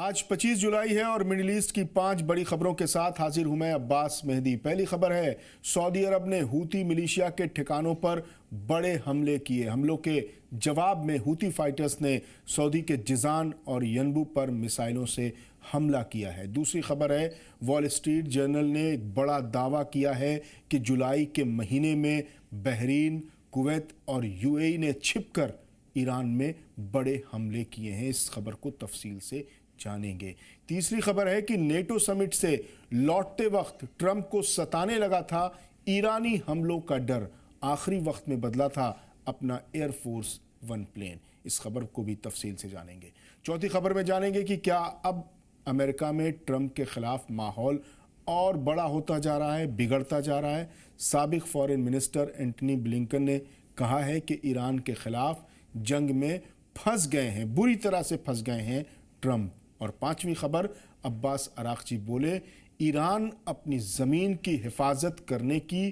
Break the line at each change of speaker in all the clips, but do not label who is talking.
आज 25 जुलाई है और मिडिल ईस्ट की 5 बड़ी खबरों के साथ हाजिर हूं मैं अब्बास मेहदी। पहली खबर है, सऊदी अरब ने हूती मिलिशिया के ठिकानों पर बड़े हमले किए। हमलों के जवाब में हूती फाइटर्स ने सऊदी के जिजान और यनबू पर मिसाइलों से हमला किया है। दूसरी खबर है, वॉल स्ट्रीट जर्नल ने एक बड़ा दावा किया है कि जुलाई के महीने में बहरीन, कुवैत और यूएई ने छिपकर ईरान में बड़े हमले किए हैं। इस खबर को तफसील से जानेंगे। तीसरी खबर है कि नेटो समिट से लौटते वक्त ट्रंप को सताने लगा था ईरानी हमलों का डर, आखिरी वक्त में बदला था अपना एयरफोर्स वन प्लेन। इस खबर को भी तफसील से जानेंगे। चौथी खबर में जानेंगे कि क्या अब अमेरिका में ट्रंप के खिलाफ माहौल और बड़ा होता जा रहा है, बिगड़ता जा रहा है। साबिक फॉरेन मिनिस्टर एंटनी ब्लिंकन ने कहा है कि ईरान के खिलाफ जंग में फंस गए हैं, बुरी तरह से फंस गए हैं ट्रंप। और पांचवी खबर, अब्बास अरागची बोले, ईरान अपनी ज़मीन की हिफाजत करने की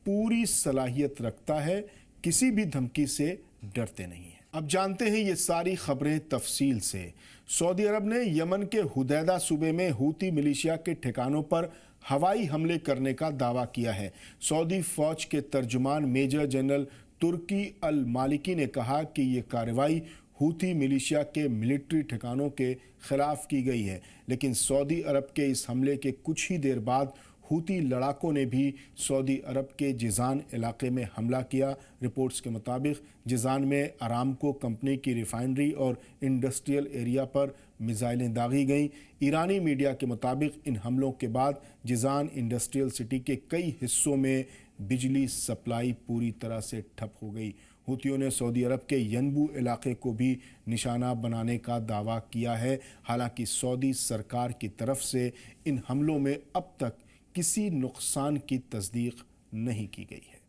पूरी सलाहियत रखता है, किसी भी धमकी से डरते नहीं है। अब जानते हैं ये सारी खबरें तफसील से। सऊदी अरब ने यमन के हुदैदा सूबे में हूती मिलिशिया के ठिकानों पर हवाई हमले करने का दावा किया है। सऊदी फौज के तर्जुमान मेजर जनरल तुर्की अल मालिकी ने कहा कि ये कार्रवाई हूती मिलिशिया के मिलिट्री ठिकानों के खिलाफ की गई है, लेकिन सऊदी अरब के इस हमले के कुछ ही देर बाद हूती लड़ाकों ने भी सऊदी अरब के जिजान इलाके में हमला किया। रिपोर्ट्स के मुताबिक जिजान में अरामको कंपनी की रिफाइनरी और इंडस्ट्रियल एरिया पर मिसाइलें दागी गईं। ईरानी मीडिया के मुताबिक इन हमलों के बाद जिजान इंडस्ट्रियल सिटी के कई हिस्सों में बिजली सप्लाई पूरी तरह से ठप हो गई। हूतियों ने सऊदी अरब के यनबू इलाके को भी निशाना बनाने का दावा किया है। हालांकि सऊदी सरकार की तरफ से इन हमलों में अब तक किसी नुकसान की तस्दीक नहीं की गई है।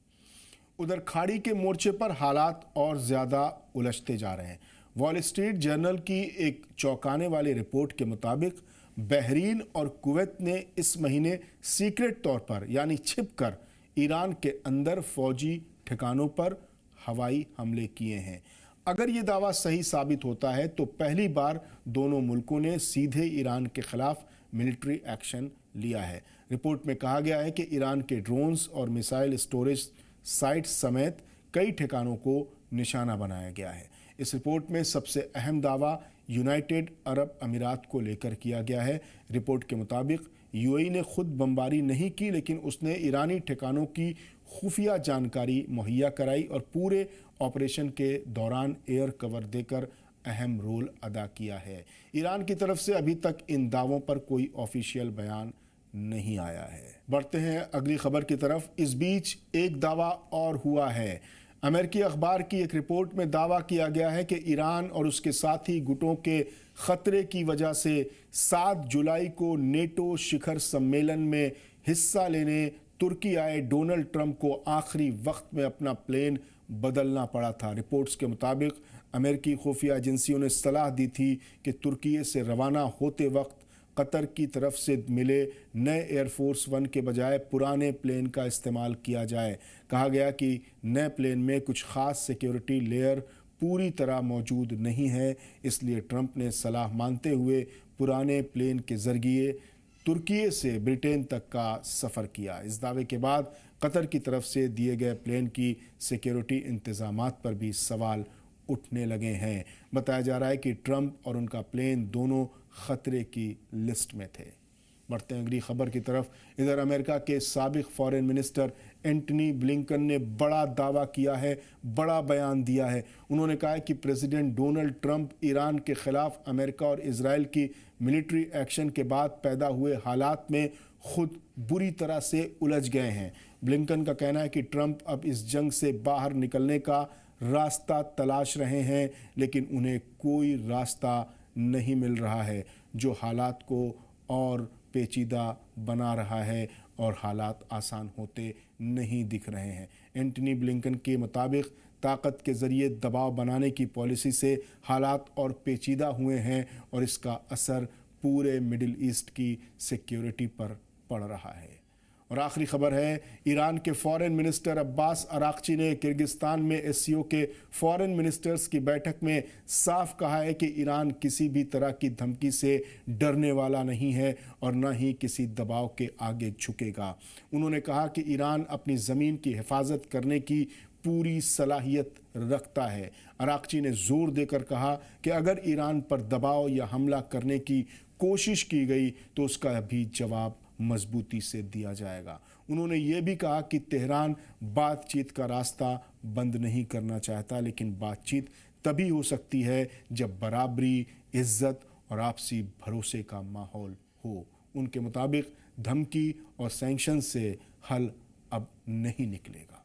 उधर खाड़ी के मोर्चे पर हालात और ज़्यादा उलझते जा रहे हैं। वॉल स्ट्रीट जर्नल की एक चौंकाने वाली रिपोर्ट के मुताबिक बहरीन और कुवैत ने इस महीने सीक्रेट तौर पर यानी छिपकर ईरान के अंदर फौजी ठिकानों पर हवाई हमले किए हैं। अगर ये दावा सही साबित होता है तो पहली बार दोनों मुल्कों ने सीधे ईरान के खिलाफ मिलिट्री एक्शन लिया है। रिपोर्ट में कहा गया है कि ईरान के ड्रोन्स और मिसाइल स्टोरेज साइट्स समेत कई ठिकानों को निशाना बनाया गया है। इस रिपोर्ट में सबसे अहम दावा यूनाइटेड अरब अमीरात को लेकर किया गया है। रिपोर्ट के मुताबिक यूएई ने खुद बमबारी नहीं की, लेकिन उसने ईरानी ठिकानों की खुफिया जानकारी मुहैया कराई और पूरे ऑपरेशन के दौरान एयर कवर देकर अहम रोल अदा किया है। ईरान की तरफ से अभी तक इन दावों पर कोई ऑफिशियल बयान नहीं आया है। बढ़ते हैं अगली खबर की तरफ। इस बीच एक दावा और हुआ है। अमेरिकी अखबार की एक रिपोर्ट में दावा किया गया है कि ईरान और उसके साथी गुटों के खतरे की वजह से 7 जुलाई को नेटो शिखर सम्मेलन में हिस्सा लेने तुर्की आए डोनाल्ड ट्रंप को आखिरी वक्त में अपना प्लेन बदलना पड़ा था। रिपोर्ट्स के मुताबिक अमेरिकी खुफिया एजेंसियों ने सलाह दी थी कि तुर्की से रवाना होते वक्त कतर की तरफ से मिले नए एयरफोर्स वन के बजाय पुराने प्लेन का इस्तेमाल किया जाए। कहा गया कि नए प्लेन में कुछ ख़ास सिक्योरिटी लेयर पूरी तरह मौजूद नहीं है, इसलिए ट्रंप ने सलाह मानते हुए पुराने प्लेन के ज़रिए तुर्की से ब्रिटेन तक का सफ़र किया। इस दावे के बाद कतर की तरफ से दिए गए प्लेन की सिक्योरिटी इंतज़ामात पर भी सवाल उठने लगे हैं। बताया जा रहा है कि ट्रंप और उनका प्लेन दोनों खतरे की लिस्ट में थे। बढ़ते हैं अगली खबर की तरफ। इधर अमेरिका के साबिक फॉरेन मिनिस्टर एंटनी ब्लिंकन ने बड़ा दावा किया है, बड़ा बयान दिया है। उन्होंने कहा है कि प्रेसिडेंट डोनाल्ड ट्रंप ईरान के खिलाफ अमेरिका और इजराइल की मिलिट्री एक्शन के बाद पैदा हुए हालात में खुद बुरी तरह से उलझ गए हैं। ब्लिंकन का कहना है कि ट्रंप अब इस जंग से बाहर निकलने का रास्ता तलाश रहे हैं, लेकिन उन्हें कोई रास्ता नहीं मिल रहा है, जो हालात को और पेचीदा बना रहा है और हालात आसान होते नहीं दिख रहे हैं। एंटनी ब्लिंकन के मुताबिक ताकत के ज़रिए दबाव बनाने की पॉलिसी से हालात और पेचीदा हुए हैं और इसका असर पूरे मिडिल ईस्ट की सिक्योरिटी पर पड़ रहा है। اور آخری خبر ہے، ایران کے فورن منسٹر عباس اراغچی نے کرگزستان میں SCO کے فورن منسٹرز کی بیٹھک میں صاف کہا ہے کہ ایران کسی بھی طرح کی دھمکی سے ڈرنے والا نہیں ہے اور نہ ہی کسی دباؤ کے آگے جھکے گا۔ انہوں نے کہا کہ ایران اپنی زمین کی حفاظت کرنے کی پوری صلاحیت رکھتا ہے۔ اراغچی نے زور دے کر کہا کہ اگر ایران پر دباؤ یا حملہ کرنے کی کوشش کی گئی تو اس کا بھی جواب مضبوطی سے دیا جائے گا۔ انہوں نے یہ بھی کہا کہ تہران بات چیت کا راستہ بند نہیں کرنا چاہتا، لیکن بات چیت تبھی ہو سکتی ہے جب برابری، عزت اور آپسی بھروسے کا ماحول ہو۔ ان کے مطابق دھمکی اور سینکشن سے حل اب نہیں نکلے گا۔